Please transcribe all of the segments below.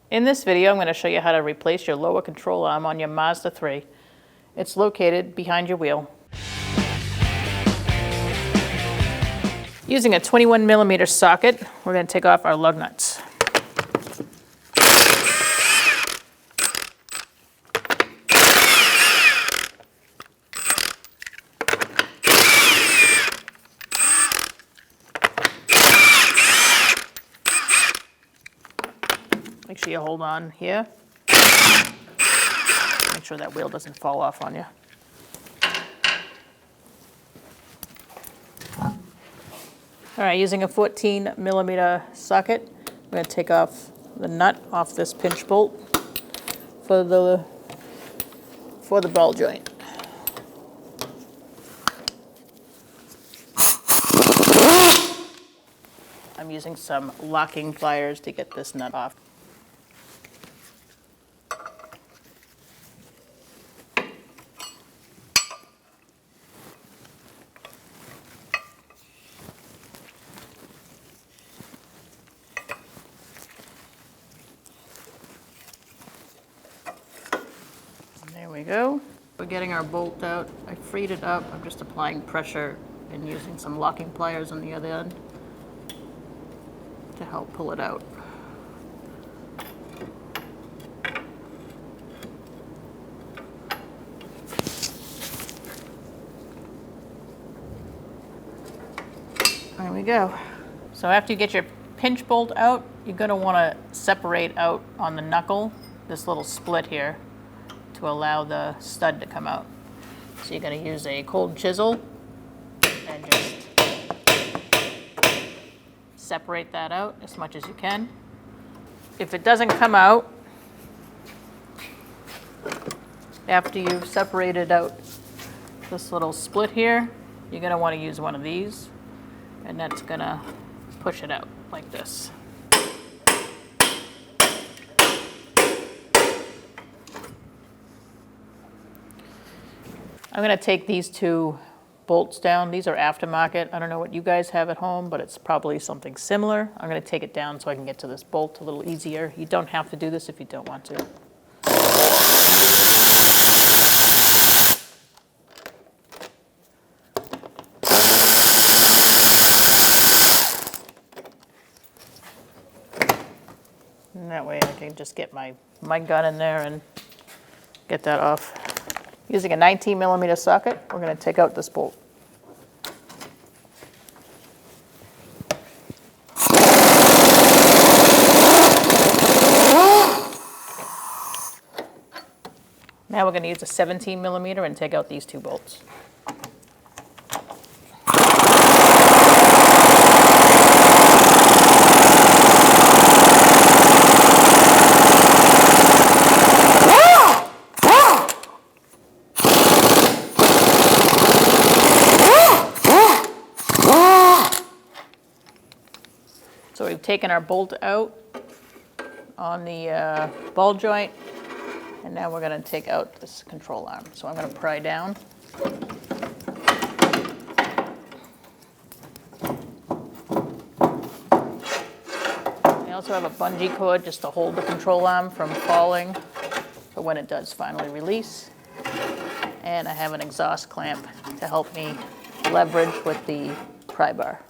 In this video, I'm going to show you how to replace your lower control arm on your Mazda 3. It's located behind your wheel. Using a 21mm socket, we're going to take off our lug nuts. Make sure you hold on here. Make sure that wheel doesn't fall off on you. All right, using a 14mm socket, we're going to take off the nut off this pinch bolt for the ball joint. I'm using some locking pliers to get this nut off. There we go. We're getting our bolt out. I freed it up. I'm just applying pressure and using some locking pliers on the other end to help pull it out. There we go. So after you get your pinch bolt out, you're going to want to separate out on the knuckle this little split here to allow the stud to come out. So you're going to use a cold chisel and just separate that out as much as you can. If it doesn't come out after you've separated out this little split here, you're going to want to use one of these, and that's going to push it out like this. I'm going to take these two bolts down. These are aftermarket. I don't know what you guys have at home, but it's probably something similar. I'm going to take it down so I can get to this bolt a little easier. You don't have to do this if you don't want to. And that way I can just get my gun in there and get that off. Using a 19mm socket, we're going to take out this bolt. Now we're going to use a 17mm and take out these two bolts. So we've taken our bolt out on the ball joint, and now we're going to take out this control arm. So I'm going to pry down. I also have a bungee cord just to hold the control arm from falling for when it does finally release. And I have an exhaust clamp to help me leverage with the pry bar.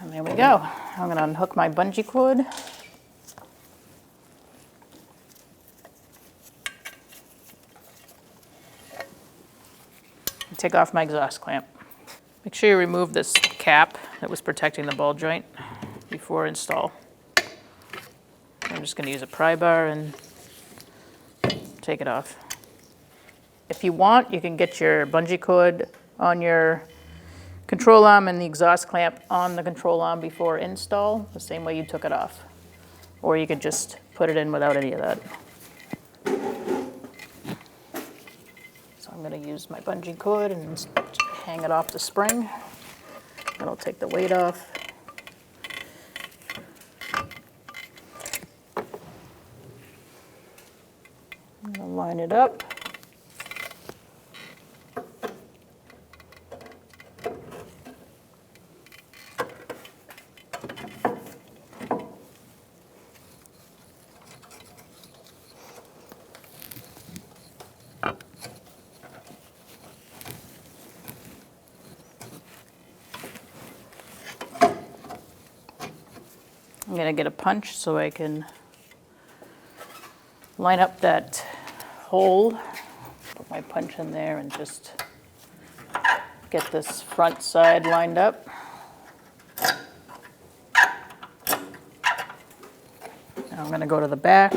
And there we go. I'm going to unhook my bungee cord. And take off my exhaust clamp. Make sure you remove this cap that was protecting the ball joint before install. I'm just going to use a pry bar and take it off. If you want, you can get your bungee cord on your control arm and the exhaust clamp on the control arm before install, the same way you took it off. Or you could just put it in without any of that. So I'm going to use my bungee cord and hang it off the spring. That'll take the weight off. I'm going to line it up. I'm going to get a punch so I can line up that hole. Put my punch in there and just get this front side lined up. Now I'm going to go to the back.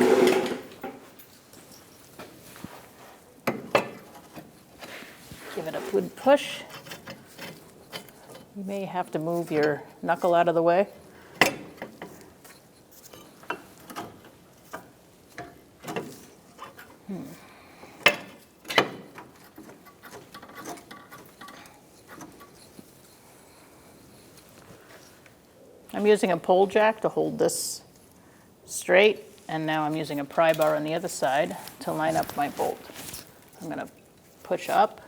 Give it a good push. You may have to move your knuckle out of the way. I'm using a pole jack to hold this straight, and now I'm using a pry bar on the other side to line up my bolt. I'm going to push up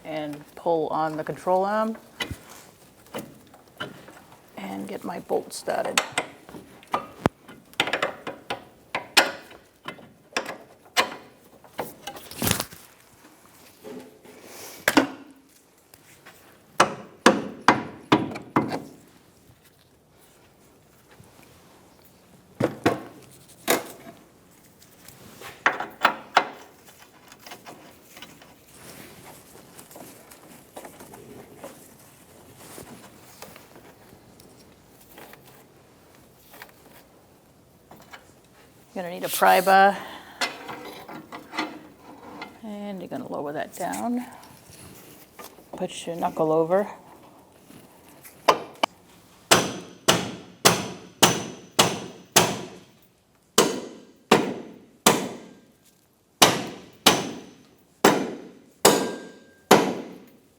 and pull on the control arm and get my bolt started. You're going to need a pry bar, and you're going to lower that down. Put your knuckle over.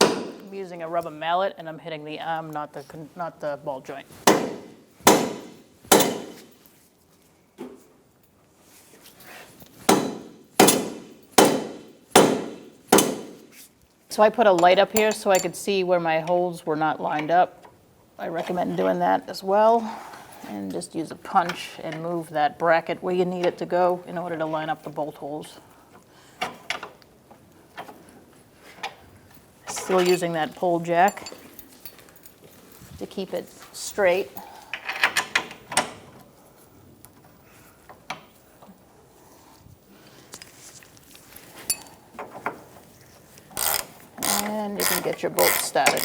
I'm using a rubber mallet, and I'm hitting the arm, not the ball joint. So I put a light up here so I could see where my holes were not lined up. I recommend doing that as well. And just use a punch and move that bracket where you need it to go in order to line up the bolt holes. Still using that pole jack to keep it straight. And you can get your bolt started.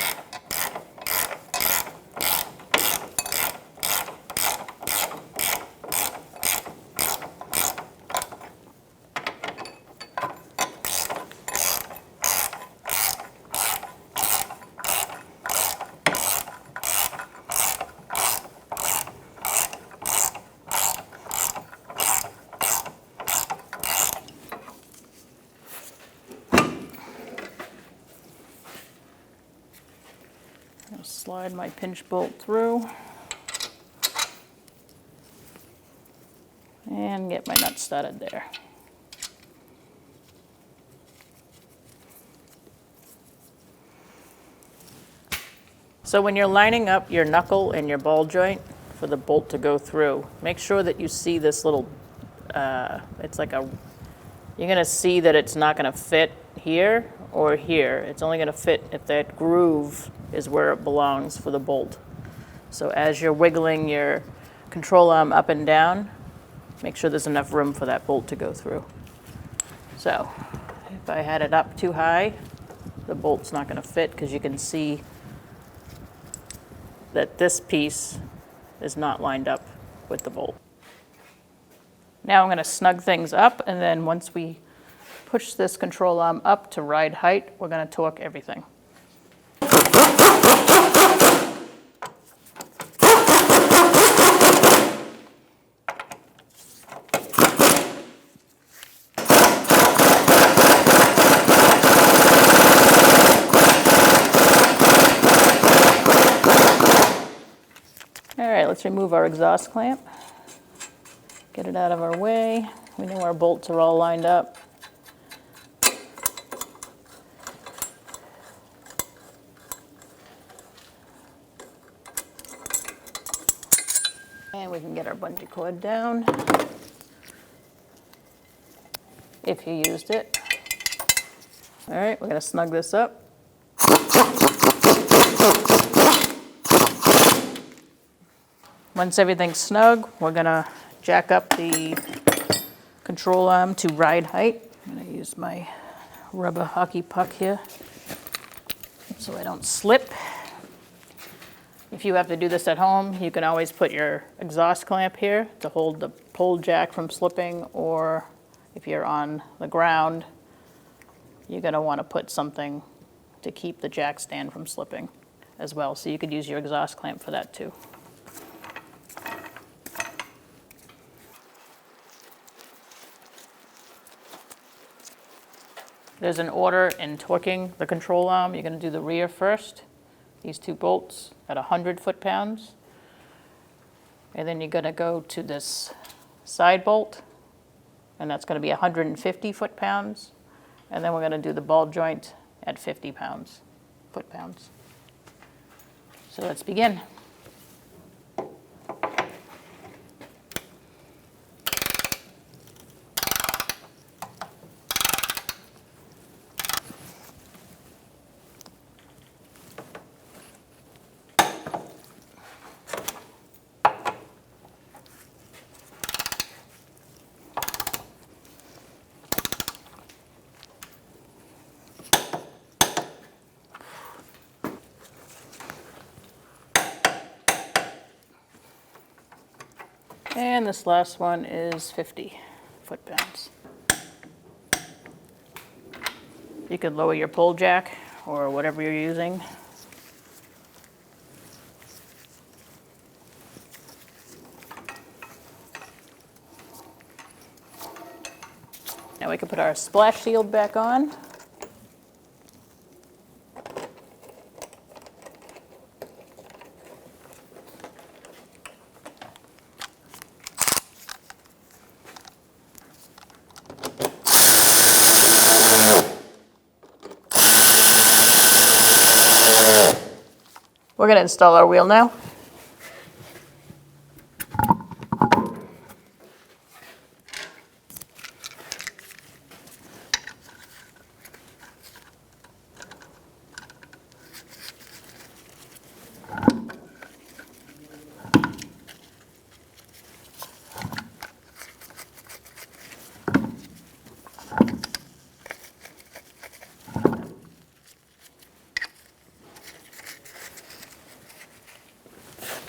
I'll slide my pinch bolt through and get my nut started there. So when you're lining up your knuckle and your ball joint for the bolt to go through, make sure that you see this little, it's like a, you're going to see that it's not going to fit here or here. It's only going to fit if that groove is where it belongs for the bolt. So as you're wiggling your control arm up and down, make sure there's enough room for that bolt to go through. So if I had it up too high, the bolt's not going to fit because you can see that this piece is not lined up with the bolt. Now I'm going to snug things up, and then once we push this control arm up to ride height, we're going to torque everything. remove our exhaust clamp. Get it out of our way. We know our bolts are all lined up. And we can get our bungee cord down, if you used it. All right, we're gonna snug this up. Once everything's snug, we're gonna jack up the control arm to ride height. I'm gonna use my rubber hockey puck here so I don't slip. If you have to do this at home, you can always put your exhaust clamp here to hold the pole jack from slipping, or if you're on the ground, you're gonna wanna put something to keep the jack stand from slipping as well. So you could use your exhaust clamp for that too. There's an order in torquing the control arm. You're gonna do the rear first, these two bolts at 100 foot-pounds. And then you're gonna go to this side bolt, and that's gonna be 150 foot-pounds. And then we're gonna do the ball joint at 50 foot-pounds. So let's begin. And this last one is 50 foot-pounds. You could lower your pole jack or whatever you're using. Now we can put our splash shield back on. We're going to install our wheel now.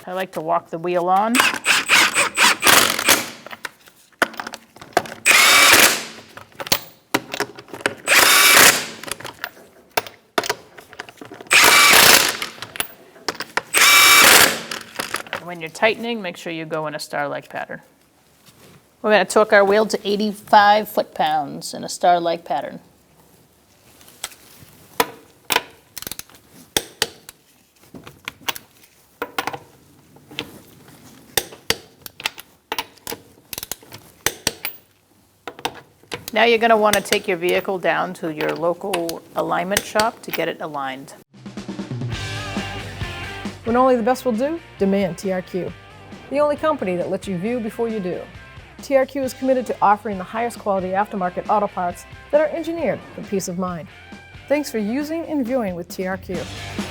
I like to walk the wheel on. When you're tightening, make sure you go in a star-like pattern. We're going to torque our wheel to 85 foot-pounds in a star-like pattern. Now you're going to want to take your vehicle down to your local alignment shop to get it aligned. When only the best will do, demand TRQ. The only company that lets you view before you do. TRQ is committed to offering the highest quality aftermarket auto parts that are engineered for peace of mind. Thanks for using and viewing with TRQ.